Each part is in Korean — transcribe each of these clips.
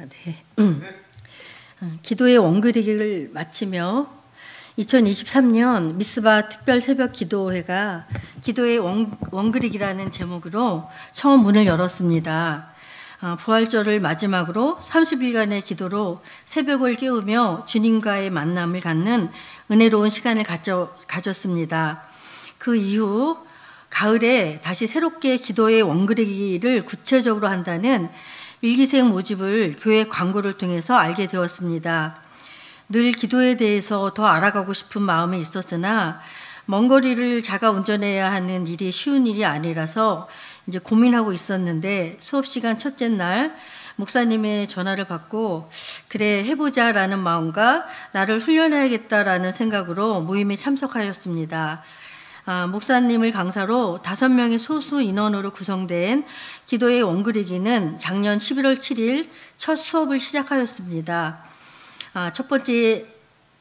네. 기도의 원그리기를 마치며 2023년 미스바 특별 새벽 기도회가 기도의 원그리기라는 제목으로 처음 문을 열었습니다. 부활절을 마지막으로 30일간의 기도로 새벽을 깨우며 주님과의 만남을 갖는 은혜로운 시간을 가졌습니다. 그 이후 가을에 다시 새롭게 기도의 원그리기를 구체적으로 한다는 일기생 모집을 교회 광고를 통해서 알게 되었습니다. 늘 기도에 대해서 더 알아가고 싶은 마음이 있었으나 먼 거리를 자가 운전해야 하는 일이 쉬운 일이 아니라서 이제 고민하고 있었는데 수업 시간 첫째 날 목사님의 전화를 받고 그래 해보자라는 마음과 나를 훈련해야겠다라는 생각으로 모임에 참석하였습니다. 목사님을 강사로 5명의 소수 인원으로 구성된 기도의 원그리기는 작년 11월 7일 첫 수업을 시작하였습니다. 첫 번째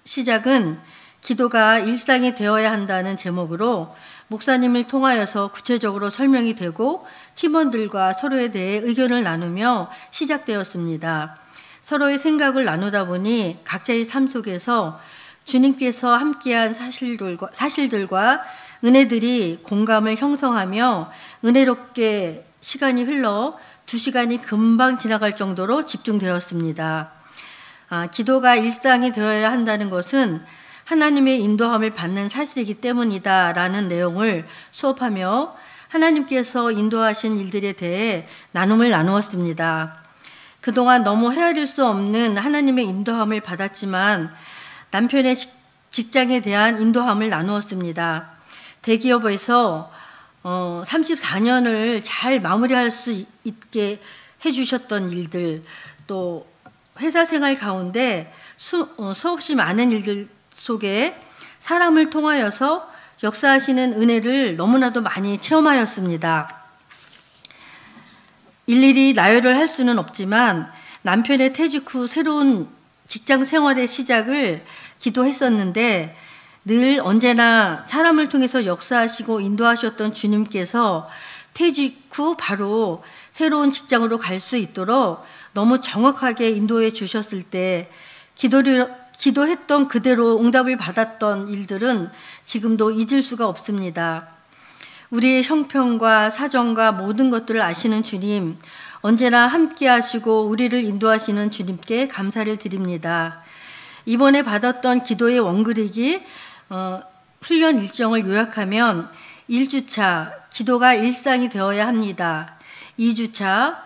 시작은 기도가 일상이 되어야 한다는 제목으로 목사님을 통하여서 구체적으로 설명이 되고 팀원들과 서로에 대해 의견을 나누며 시작되었습니다. 서로의 생각을 나누다 보니 각자의 삶 속에서 주님께서 함께한 사실들과 은혜들이 공감을 형성하며 은혜롭게 시간이 흘러 2시간이 금방 지나갈 정도로 집중되었습니다. 기도가 일상이 되어야 한다는 것은 하나님의 인도함을 받는 사실이기 때문이다라는 내용을 수업하며 하나님께서 인도하신 일들에 대해 나눔을 나누었습니다. 그동안 너무 헤아릴 수 없는 하나님의 인도함을 받았지만 남편의 직장에 대한 인도함을 나누었습니다. 대기업에서 34년을 잘 마무리할 수 있게 해주셨던 일들, 또 회사 생활 가운데 수없이 많은 일들 속에 사람을 통하여서 역사하시는 은혜를 너무나도 많이 체험하였습니다. 일일이 나열을 할 수는 없지만 남편의 퇴직 후 새로운 직장 생활의 시작을 기도했었는데 늘 언제나 사람을 통해서 역사하시고 인도하셨던 주님께서 퇴직 후 바로 새로운 직장으로 갈 수 있도록 너무 정확하게 인도해 주셨을 때 기도했던 그대로 응답을 받았던 일들은 지금도 잊을 수가 없습니다. 우리의 형편과 사정과 모든 것들을 아시는 주님, 언제나 함께 하시고 우리를 인도하시는 주님께 감사를 드립니다. 이번에 받았던 기도의 원그리기 훈련 일정을 요약하면 1주차 기도가 일상이 되어야 합니다. 2주차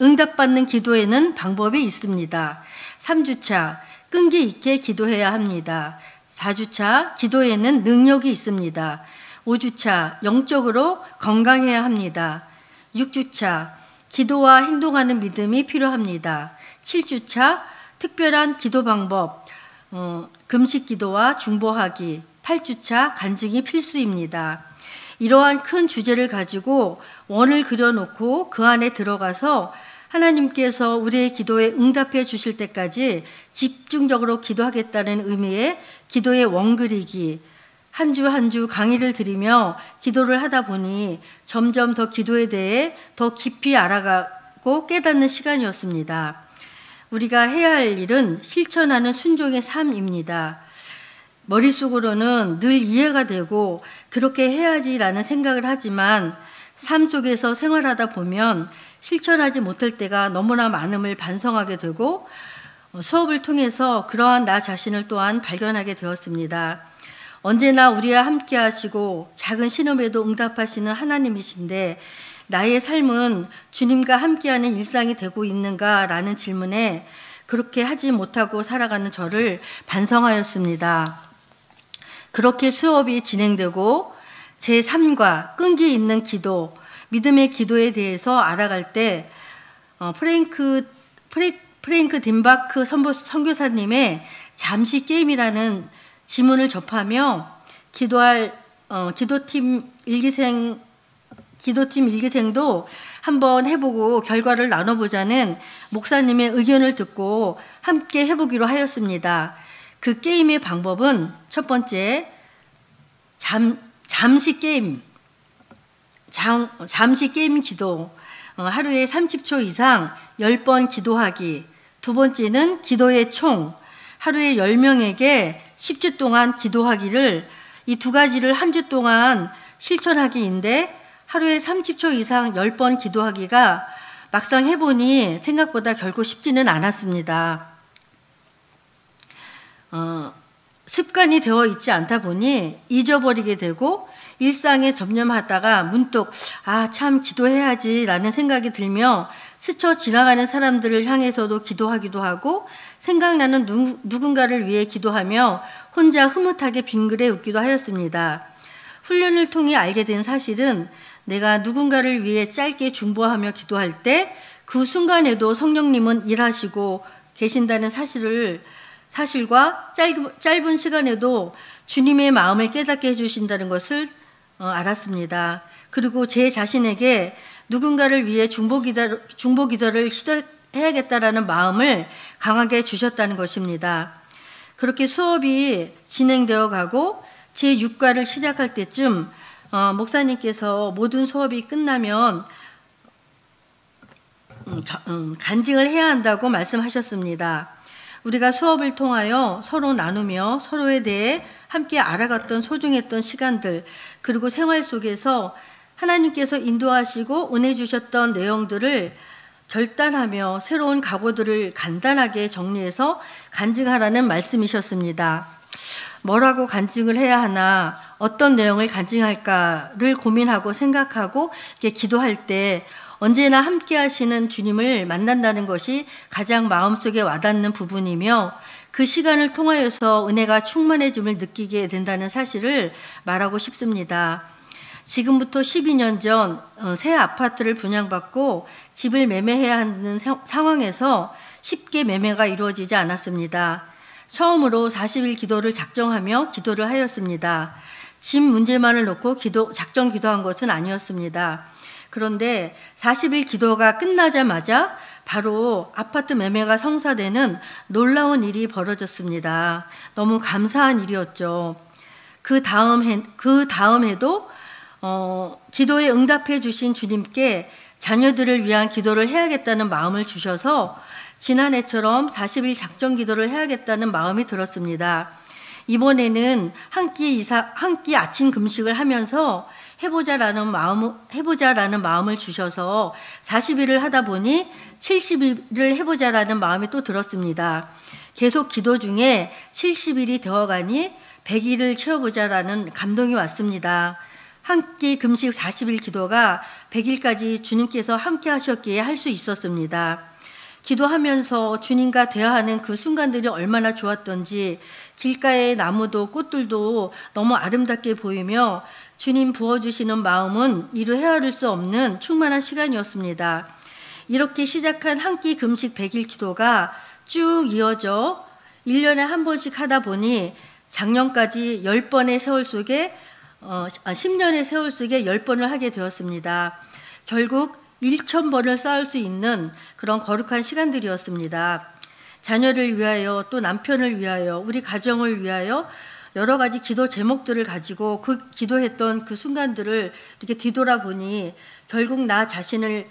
응답받는 기도에는 방법이 있습니다. 3주차 끈기 있게 기도해야 합니다. 4주차 기도에는 능력이 있습니다. 5주차 영적으로 건강해야 합니다. 6주차 기도와 행동하는 믿음이 필요합니다. 7주차 특별한 기도 방법 금식 기도와 중보하기, 8주차 간증이 필수입니다. 이러한 큰 주제를 가지고 원을 그려놓고 그 안에 들어가서 하나님께서 우리의 기도에 응답해 주실 때까지 집중적으로 기도하겠다는 의미의 기도의 원그리기, 한 주 한 주 강의를 드리며 기도를 하다 보니 점점 더 기도에 대해 더 깊이 알아가고 깨닫는 시간이었습니다. 우리가 해야 할 일은 실천하는 순종의 삶입니다. 머릿속으로는 늘 이해가 되고 그렇게 해야지라는 생각을 하지만 삶 속에서 생활하다 보면 실천하지 못할 때가 너무나 많음을 반성하게 되고 수업을 통해서 그러한 나 자신을 또한 발견하게 되었습니다. 언제나 우리와 함께 하시고 작은 신음에도 응답하시는 하나님이신데 나의 삶은 주님과 함께하는 일상이 되고 있는가라는 질문에 그렇게 하지 못하고 살아가는 저를 반성하였습니다. 그렇게 수업이 진행되고 제 삶과 끈기 있는 기도, 믿음의 기도에 대해서 알아갈 때 프랭크 딘바크 선교사님의 잠시 게임이라는 지문을 접하며 기도팀 일기생도 한번 해보고 결과를 나눠보자는 목사님의 의견을 듣고 함께 해보기로 하였습니다. 그 게임의 방법은 첫 번째, 잠시 게임 기도. 하루에 30초 이상 10번 기도하기. 두 번째는 기도의 총, 하루에 10명에게 10주 동안 기도하기를, 이 두 가지를 한 주 동안 실천하기인데 하루에 30초 이상 10번 기도하기가 막상 해보니 생각보다 결코 쉽지는 않았습니다. 습관이 되어 있지 않다 보니 잊어버리게 되고 일상에 전념하다가 문득 참 기도해야지라는 생각이 들며 스쳐 지나가는 사람들을 향해서도 기도하기도 하고 생각나는 누군가를 위해 기도하며 혼자 흐뭇하게 빙그레 웃기도 하였습니다. 훈련을 통해 알게 된 사실은 내가 누군가를 위해 짧게 중보하며 기도할 때 그 순간에도 성령님은 일하시고 계신다는 사실과 짧은 시간에도 주님의 마음을 깨닫게 해주신다는 것을 알았습니다. 그리고 제 자신에게 누군가를 위해 중보 기도를 시도해야겠다라는 마음을 강하게 주셨다는 것입니다. 그렇게 수업이 진행되어 가고 제 6과를 시작할 때쯤 목사님께서 모든 수업이 끝나면 간증을 해야 한다고 말씀하셨습니다. 우리가 수업을 통하여 서로 나누며 서로에 대해 함께 알아갔던 소중했던 시간들, 그리고 생활 속에서 하나님께서 인도하시고 은혜 주셨던 내용들을 결단하며 새로운 각오들을 간단하게 정리해서 간증하라는 말씀이셨습니다. 뭐라고 간증을 해야 하나, 어떤 내용을 간증할까를 고민하고 생각하고 기도할 때 언제나 함께 하시는 주님을 만난다는 것이 가장 마음속에 와닿는 부분이며 그 시간을 통하여서 은혜가 충만해짐을 느끼게 된다는 사실을 말하고 싶습니다. 지금부터 12년 전 새 아파트를 분양받고 집을 매매해야 하는 상황에서 쉽게 매매가 이루어지지 않았습니다. 처음으로 40일 기도를 작정하며 기도를 하였습니다. 집 문제만을 놓고 작정 기도한 것은 아니었습니다. 그런데 40일 기도가 끝나자마자 바로 아파트 매매가 성사되는 놀라운 일이 벌어졌습니다. 너무 감사한 일이었죠. 그 다음 해도 기도에 응답해 주신 주님께 자녀들을 위한 기도를 해야겠다는 마음을 주셔서 지난해처럼 40일 작정 기도를 해야겠다는 마음이 들었습니다. 이번에는 한 끼 아침 금식을 하면서 해보자라는 마음을 주셔서 40일을 하다 보니 70일을 해보자라는 마음이 또 들었습니다. 계속 기도 중에 70일이 되어가니 100일을 채워보자라는 감동이 왔습니다. 한 끼 금식 40일 기도가 100일까지 주님께서 함께 하셨기에 할 수 있었습니다. 기도하면서 주님과 대화하는 그 순간들이 얼마나 좋았던지 길가의 나무도 꽃들도 너무 아름답게 보이며 주님 부어주시는 마음은 이루 헤아릴 수 없는 충만한 시간이었습니다. 이렇게 시작한 한 끼 금식 100일 기도가 쭉 이어져 1년에 한 번씩 하다 보니 작년까지 10번의 세월 속에 10년의 세월 속에 10번을 하게 되었습니다. 결국 1,000번을 쌓을 수 있는 그런 거룩한 시간들이었습니다. 자녀를 위하여 또 남편을 위하여 우리 가정을 위하여 여러 가지 기도 제목들을 가지고 그 기도했던 그 순간들을 이렇게 뒤돌아보니 결국 나 자신을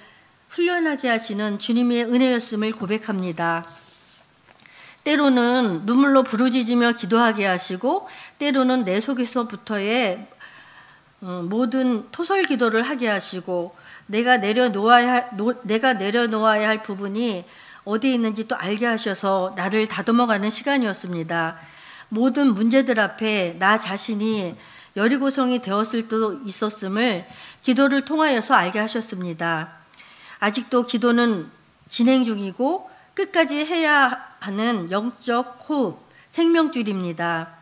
훈련하게 하시는 주님의 은혜였음을 고백합니다. 때로는 눈물로 부르짖으며 기도하게 하시고 때로는 내 속에서부터의 모든 토설 기도를 하게 하시고 내가 내려놓아야 할 부분이 어디에 있는지 또 알게 하셔서 나를 다듬어가는 시간이었습니다. 모든 문제들 앞에 나 자신이 여리고성이 되었을 때도 있었음을 기도를 통하여서 알게 하셨습니다. 아직도 기도는 진행 중이고 끝까지 해야 하는 영적 호흡, 생명줄입니다.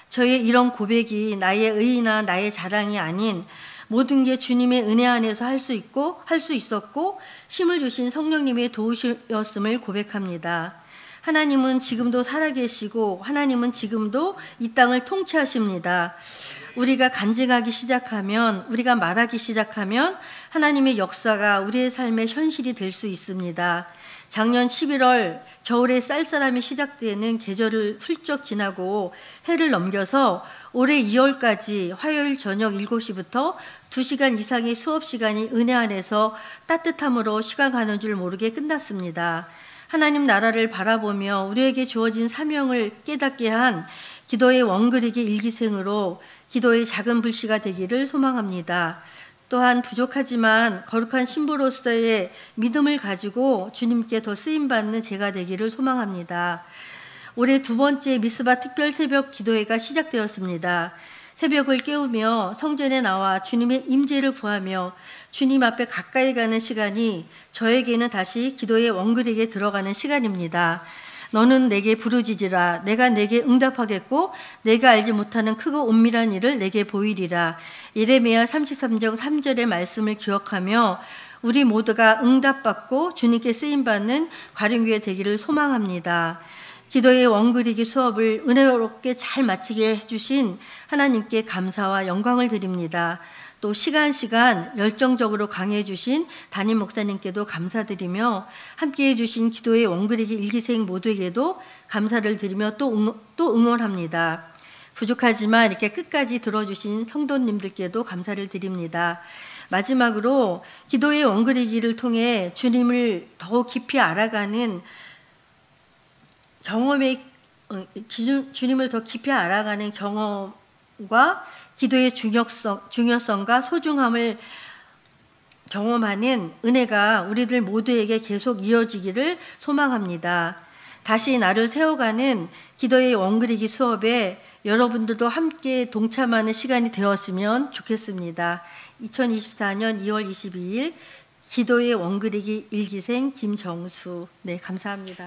저의 이런 고백이 나의 의의나 나의 자랑이 아닌 모든 게 주님의 은혜 안에서 할 수 있었고 힘을 주신 성령님의 도우셨음을 고백합니다. 하나님은 지금도 살아계시고 하나님은 지금도 이 땅을 통치하십니다. 우리가 간증하기 시작하면, 우리가 말하기 시작하면 하나님의 역사가 우리의 삶의 현실이 될 수 있습니다. 작년 11월 겨울에 쌀쌀함이 시작되는 계절을 훌쩍 지나고 해를 넘겨서 올해 2월까지 화요일 저녁 7시부터 2시간 이상의 수업 시간이 은혜 안에서 따뜻함으로 시간 가는 줄 모르게 끝났습니다. 하나님 나라를 바라보며 우리에게 주어진 사명을 깨닫게 한 기도의 원그리기 일기생으로 기도의 작은 불씨가 되기를 소망합니다. 또한 부족하지만 거룩한 신부로서의 믿음을 가지고 주님께 더 쓰임받는 제가 되기를 소망합니다. 올해 두 번째 미스바 특별 새벽 기도회가 시작되었습니다. 새벽을 깨우며 성전에 나와 주님의 임재를 구하며 주님 앞에 가까이 가는 시간이 저에게는 다시 기도의 원그리기에 들어가는 시간입니다. 너는 내게 부르짖으라. 내가 내게 응답하겠고 내가 알지 못하는 크고 은밀한 일을 내게 보이리라. 예레미야 33장 3절의 말씀을 기억하며 우리 모두가 응답받고 주님께 쓰임받는 과륜교회 되기를 소망합니다. 기도의 원그리기 수업을 은혜롭게 잘 마치게 해주신 하나님께 감사와 영광을 드립니다. 또 시간 열정적으로 강해해 주신 담임 목사님께도 감사드리며 함께해 주신 기도의 원그리기 일기생 모두에게도 감사를 드리며 또 응원합니다. 부족하지만 이렇게 끝까지 들어주신 성도님들께도 감사를 드립니다. 마지막으로 기도의 원그리기를 통해 주님을 더욱 깊이 알아가는 주님을 더 깊이 알아가는 경험과 기도의 중요성과 소중함을 경험하는 은혜가 우리들 모두에게 계속 이어지기를 소망합니다. 다시 나를 세워가는 기도의 원그리기 수업에 여러분들도 함께 동참하는 시간이 되었으면 좋겠습니다. 2024년 2월 22일 기도의 원그리기 일기생 김정수. 네, 감사합니다.